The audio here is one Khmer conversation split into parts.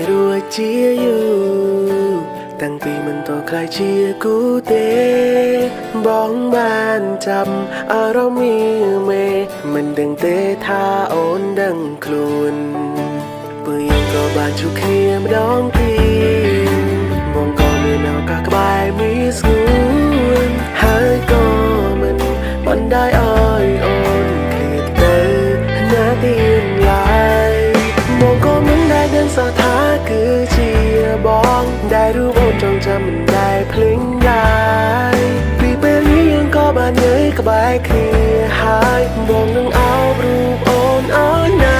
រួចជាយូរតាំងពីមិនតខ្លាយជាគូទេបងបានចាំអារម្មណ៍មេមិនដឹងទេថាអូនដឹងខ្លួនពេលយើងក៏បានជួបគ្នាម្ដងទៀតបងក៏មានឱកាសក្បែរមានស្ងួនហើយក៏មិនបានឲ្យអូនឃ្លាតទៅណាទៀតឡើយបងក៏មិនដែលដឹងសោះថាគឺជាបងដែលរូបអូនចងចាំមិនដែលភ្លេចឡើយពីពេលនេះយើងក៏បាននៅក្បែរគ្នាហើយបងនឹងអោបរូបអូនឲ្យណា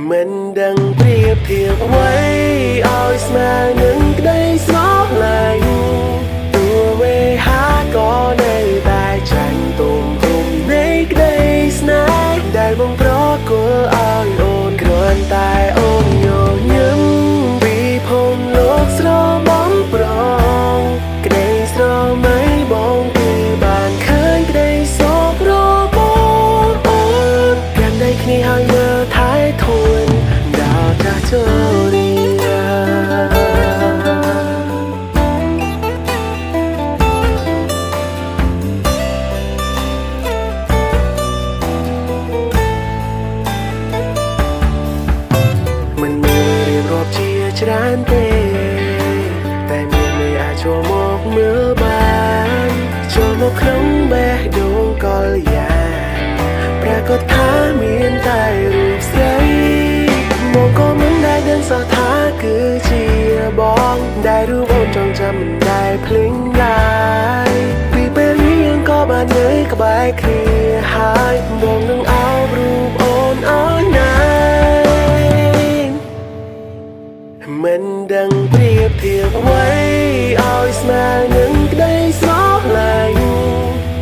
មិនដឹងប្រៀបធៀបអ្វីឲ្យស្មើនឹងក្តីស្រឡាញ់ទោះវេហាក៏នៅតែចាញ់ទុំទុំនៃក្តីស្នេហ៍ដែលបងប្រគល់ឲ្យអូនគ្រាន់តែអូនញញឹមពីភពលោកស្របំប្រងក្តីស្រមៃបងគឺបានឃើញក្តីសោករបស់អូនកាន់ដៃគ្នាហើយមើលថែធួនដល់ចាស់ចូលរីច្រើនទេតែមានមិនអាចចូលមកមើលបានចូលមកក្នុងបេះដូងកលយ៉ាងប្រកាសថាមានតែរូបស្រីមកក៏មិនដែលដឹងសោះថាគឺជាបងដែលរូបអូនចងចាំមិនដែលភ្លេចឡើយពីពេលនេះយើងក៏បាននៅក្បែរគ្នាហើយបងនឹងអោបរូបអូនឲ្យណាមិនដឹងប្រៀបធៀបអ្វីឲ្យស្មើនឹងក្តីស្រឡាញ់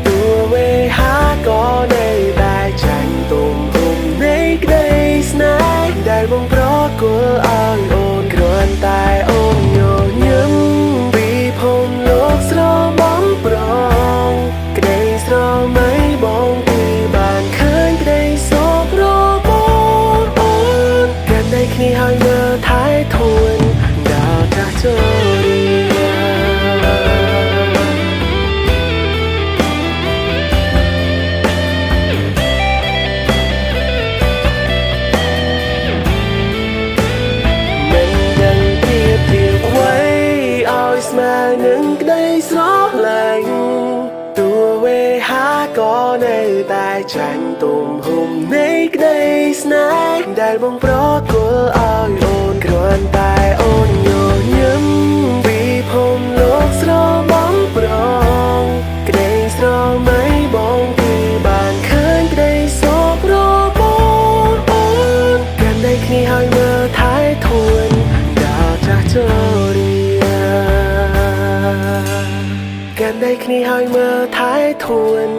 ទោះវេហាក៏នៅតែចាញ់ទុំទុំនៃក្តីស្នេហ៍ដែលបងប្រគល់ឲ្យអូនគ្រាន់តែអូនញញឹមពីភពលោកស្របំប្រងក្តីស្រមៃបងគឺបានឃើញក្តីសោករបស់អូនកាន់ដៃគ្នាហើយមើលថែធួនចូលរីមិនដឹងប្រៀបធៀបអ្វីឲ្យស្មើនឹងក្តីស្រឡាញ់ទោះវេហាក៏នៅតែចាញ់ទុំហុំនៃក្តីស្នេហ៍ដែលបងប្រគល់ឲ្យអូនគ្រាន់តែអូនញញឹមពីភពលោកស្របំប្រងក្តីស្រមៃបងគឺបានឃើញក្តីសោករបស់អូនកាន់ដៃគ្នាហើយមើលថែធួនដល់ចាស់ចូលរីកាន់ដៃគ្នាហើយមើលថែធួន